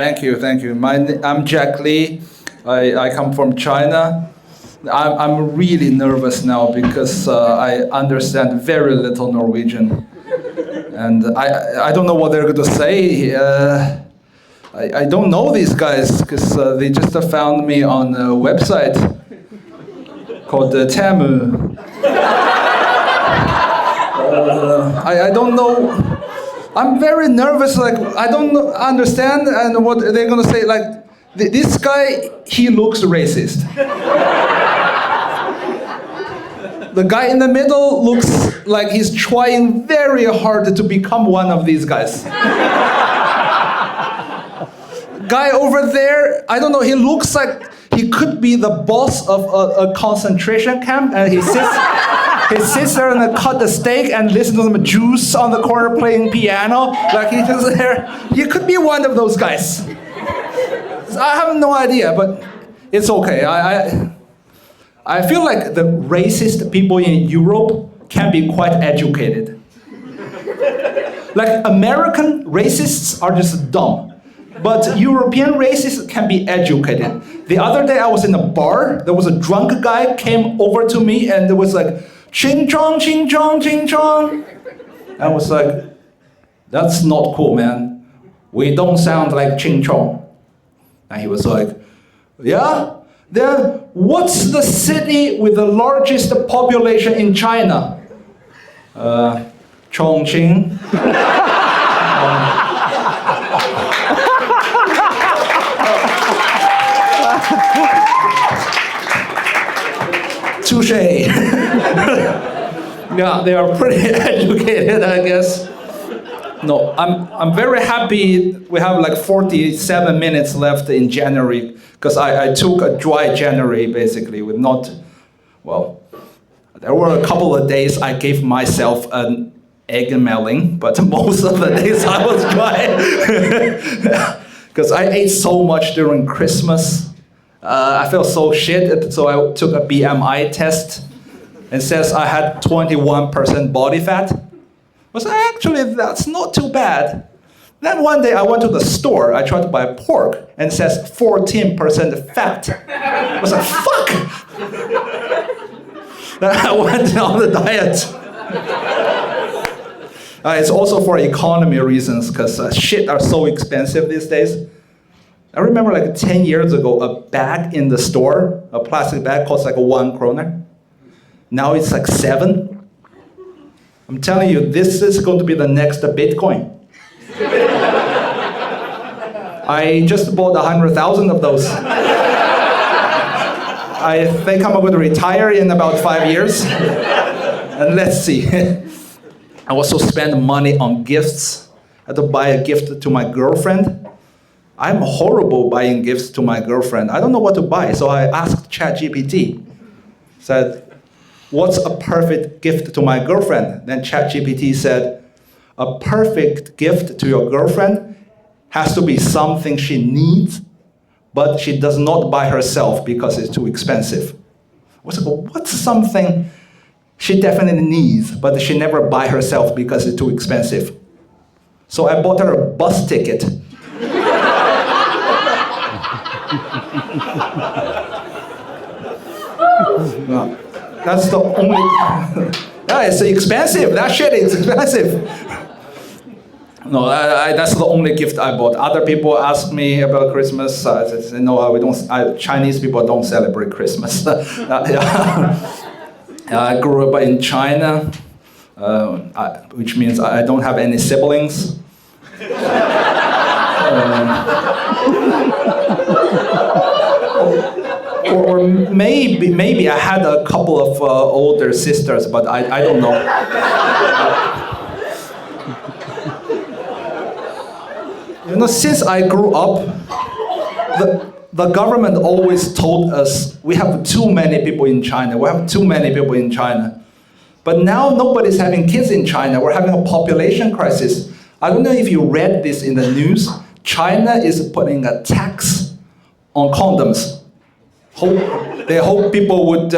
Thank you, thank you. I'm Jack Lee. I come from China. I'm really nervous now because I understand very little Norwegian. And I don't know what they're going to say. I don't know these guys because they just found me on a website called Tamu. I don't know. I'm very nervous, like, I don't understand and what they're gonna say, like, this guy, he looks racist. The guy in the middle looks like he's trying very hard to become one of these guys. Guy over there, I don't know, he looks like he could be the boss of a concentration camp, and he sits there and cut the steak and listen to some Jews on the corner playing piano. Like he's just there. He could be one of those guys. I have no idea, but it's okay. I feel like the racist people in Europe can be quite educated. Like American racists are just dumb. But European racists can be educated. The other day I was in a bar, there was a drunk guy came over to me and there was like, ching chong, ching chong, ching chong. I was like, that's not cool, man. We don't sound like ching chong. And he was like, yeah? Then what's the city with the largest population in China? Chongqing. Touche. Yeah, they are pretty educated, I guess. No, I'm very happy we have like 47 minutes left in January because I took a dry January basically with not, well, there were a couple of days I gave myself an egg melting, but most of the days I was dry because I ate so much during Christmas. I felt so shit, so I took a BMI test. It says I had 21% body fat. I was like, actually, that's not too bad. Then one day I went to the store, I tried to buy pork, and it says 14% fat. I was like, fuck! Then I went on the diet. It's also for economy reasons, because shit are so expensive these days. I remember like 10 years ago, a bag in the store, a plastic bag cost like 1 kroner. Now it's like 7. I'm telling you, this is going to be the next Bitcoin. I just bought 100,000 of those. I think I'm going to retire in about 5 years. And let's see. I also spend money on gifts. I had to buy a gift to my girlfriend. I'm horrible buying gifts to my girlfriend. I don't know what to buy, so I asked ChatGPT. Said, what's a perfect gift to my girlfriend? Then ChatGPT said, a perfect gift to your girlfriend has to be something she needs, but she does not buy herself because it's too expensive. I was like, what's something she definitely needs, but she never buy herself because it's too expensive? So I bought her a bus ticket. No, that's the only. Yeah, it's expensive. That shit is expensive. No, that's the only gift I bought. Other people ask me about Christmas. I said, no, we don't. Chinese people don't celebrate Christmas. I grew up in China, which means I don't have any siblings. Or maybe I had a couple of older sisters, but I don't know. You know, since I grew up, the government always told us we have too many people in China. We have too many people in China. But now nobody's having kids in China. We're having a population crisis. I don't know if you read this in the news. China is putting a tax on condoms. They hope people would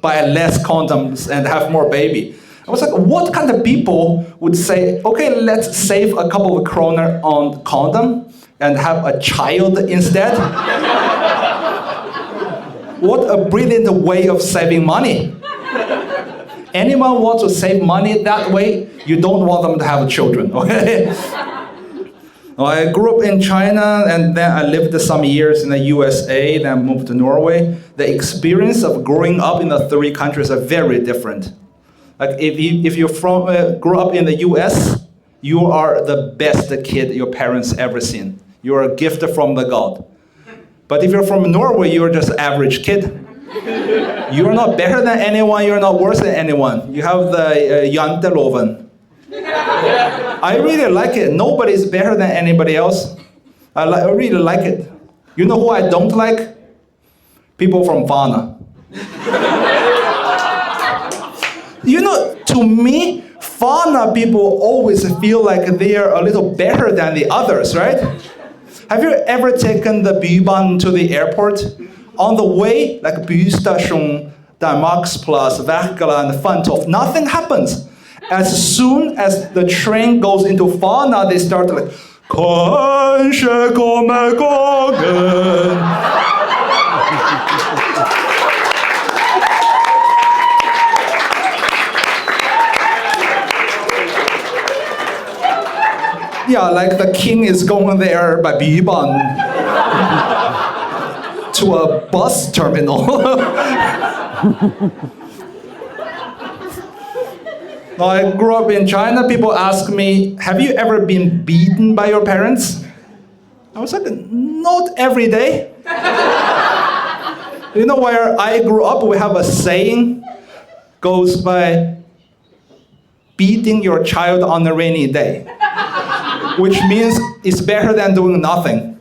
buy less condoms and have more baby. I was like, what kind of people would say, okay, let's save a couple of kroner on condom and have a child instead? What a brilliant way of saving money. Anyone wants to save money that way, you don't want them to have children, okay? I grew up in China, and then I lived some years in the USA, then I moved to Norway. The experience of growing up in the three countries are very different. Like if you're grew up in the US, you are the best kid your parents ever seen. You're a gift from the God. But if you're from Norway, you're just an average kid. You're not better than anyone, you're not worse than anyone. You have the janteloven. I really like it. Nobody's better than anybody else. I really like it. You know who I don't like? People from Fana. You know, to me, Fana people always feel like they are a little better than the others, right? Have you ever taken the Bybanen to the airport? On the way, like Bystasjon, Danmarksplass, Verkala, and Fantoft, nothing happens. As soon as the train goes into Fana, they start like, Kanskje kommer gången. Yeah, like the king is going there by Bybanen to a bus terminal. Now, I grew up in China. People ask me, have you ever been beaten by your parents? I was like, not every day. You know, where I grew up, we have a saying, goes by, beating your child on a rainy day. Which means it's better than doing nothing.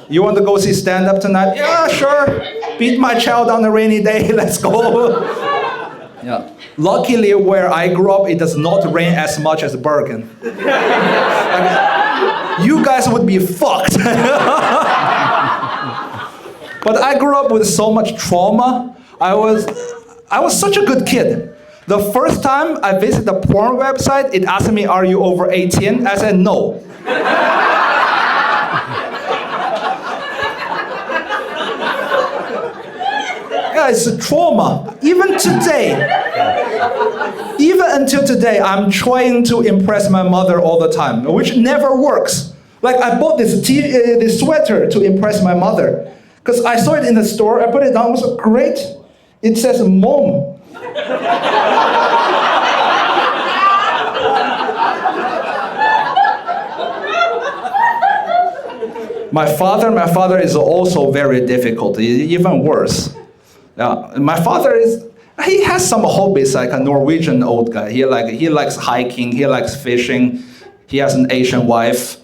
You want to go see stand-up tonight? Yeah, sure. Beat my child on a rainy day, let's go. Yeah. Luckily, where I grew up, it does not rain as much as Bergen. I mean, you guys would be fucked. But I grew up with so much trauma. I was such a good kid. The first time I visited the porn website, it asked me, are you over 18? I said, no. Yeah, it's a trauma. Even until today, I'm trying to impress my mother all the time, which never works. Like, I bought this sweater to impress my mother, because I saw it in the store, I put it on, it was great. It says, Mom. My father is also very difficult, even worse. My father he has some hobbies, like a Norwegian old guy. He likes hiking, he likes fishing, he has an Asian wife.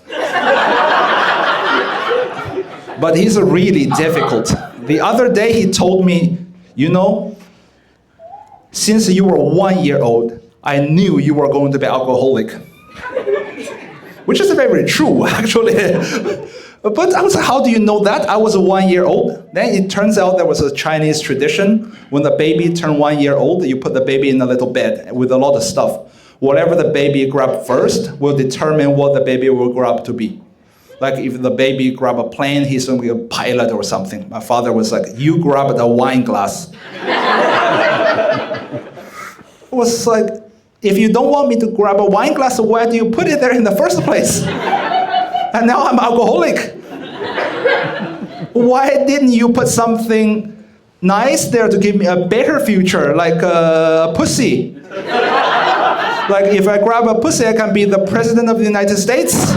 But he's really difficult. The other day he told me, you know, since you were 1 year old, I knew you were going to be alcoholic. Which is very true, actually. But I was like, how do you know that? I was 1 year old. Then it turns out there was a Chinese tradition. When the baby turned 1 year old, you put the baby in a little bed with a lot of stuff. Whatever the baby grabbed first will determine what the baby will grow up to be. Like if the baby grab a plane, he's going to be a pilot or something. My father was like, you grab a wine glass. It was like, if you don't want me to grab a wine glass, why do you put it there in the first place? And now I'm alcoholic. Why didn't you put something nice there to give me a better future, like a pussy? Like if I grab a pussy, I can be the president of the United States.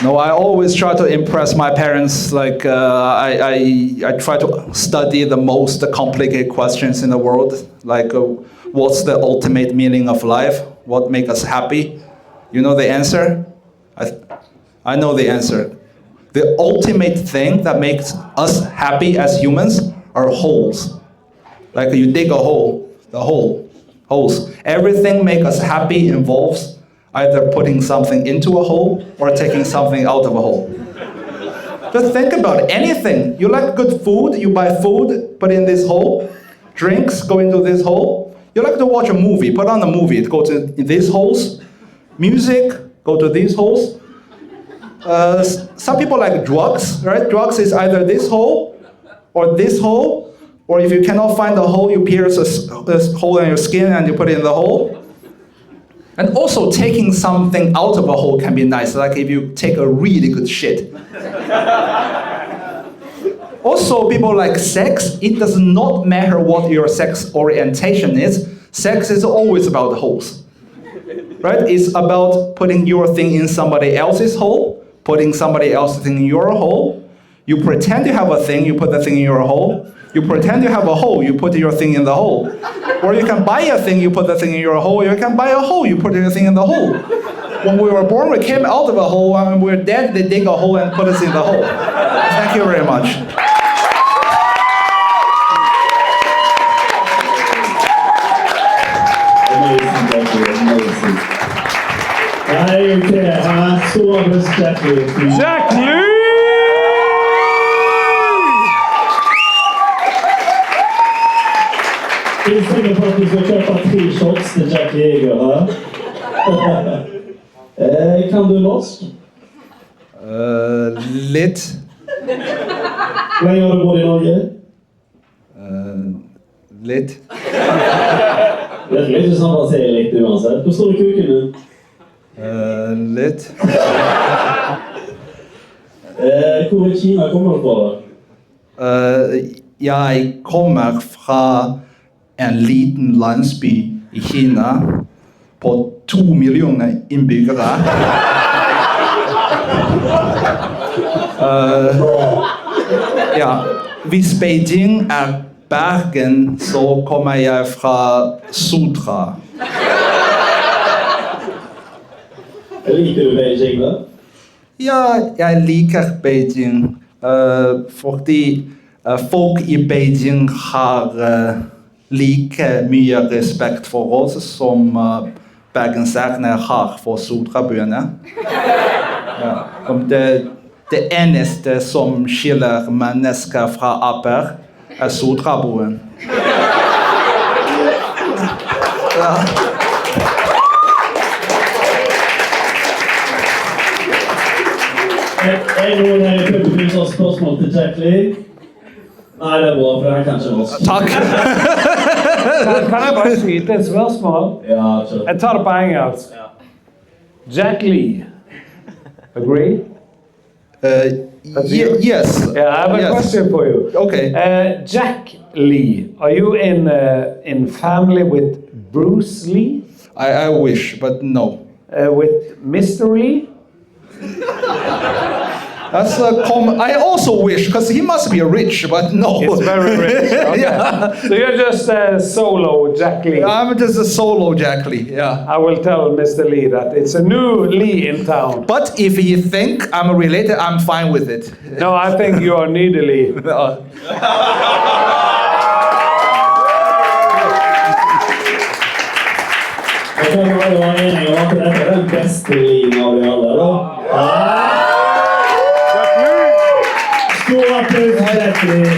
No, I always try to impress my parents. Like I try to study the most complicated questions in the world. Like what's the ultimate meaning of life? What makes us happy? You know the answer? I know the answer. The ultimate thing that makes us happy as humans are holes. Like you dig a hole, holes. Everything makes us happy involves either putting something into a hole or taking something out of a hole. Just think about it. Anything. You like good food, you buy food, put in this hole. Drinks go into this hole. You like to watch a movie, put on a movie, it goes in these holes. Music, go to these holes. Some people like drugs, right? Drugs is either this hole, or if you cannot find the hole, you pierce this hole in your skin and you put it in the hole. And also taking something out of a hole can be nice, like if you take a really good shit. Also, people like sex. It does not matter what your sex orientation is. Sex is always about the holes. Right? It's about putting your thing in somebody else's hole, putting somebody else's thing in your hole. You pretend you have a thing, you put the thing in your hole. You pretend you have a hole, you put your thing in the hole. Or you can buy a thing, you put the thing in your hole. You can buy a hole, you put your thing in the hole. When we were born, we came out of a hole. When we're dead, they dig a hole and put us in the hole. Thank you very much. Amazing. Nej, okej. Så Jack Lee. Jack Lee! Finns det på att du ska köpa 3 shots till Jack Lee, va? Kan du norsk? Litt. Hur länge har du bott i Norge? Litt. Det är inte som man säger lite uansett. Hur står det kuken nu? Litt. Hvor i Kina kommer du fra? Jeg kommer fra en liten landsby i Kina på 2 millioner innbyggere. Ja, hvis Beijing er Bergen, så kommer jeg fra Sotra. Liker du Beijing da? Ja, jeg liker Beijing, fordi folk i Beijing har like mye respekt for oss som bergenserne har for Sotrabyene. Ja, det eneste som skiller mennesker fra aper er Sotraboen. Ja. Er det noen her i publikum som har spørsmål til Jack Lee? Nei, det er bra, for det er kanskje norsk. Takk. Kan jeg bare skyte et spørsmål? Ja, kjør. Jeg tar det på engelsk. Jack Lee. Agree? Yes. Yeah, I have a question for you. Okay. Jack Lee, are you in family with Bruce Lee? I wish, but no. With Mr. Lee? That's I also wish, because he must be rich, but no. It's very rich. Okay. Yeah. So you're just a solo Jack Lee. I'm just a solo Jack Lee, yeah. I will tell Mr. Lee that it's a new Lee in town. But if you think I'm related, I'm fine with it. No, I think you are neither Lee. Jeg kan jo være enig om at dette er den beste Lee av de alle, da. Stor applaus til Jack Lee.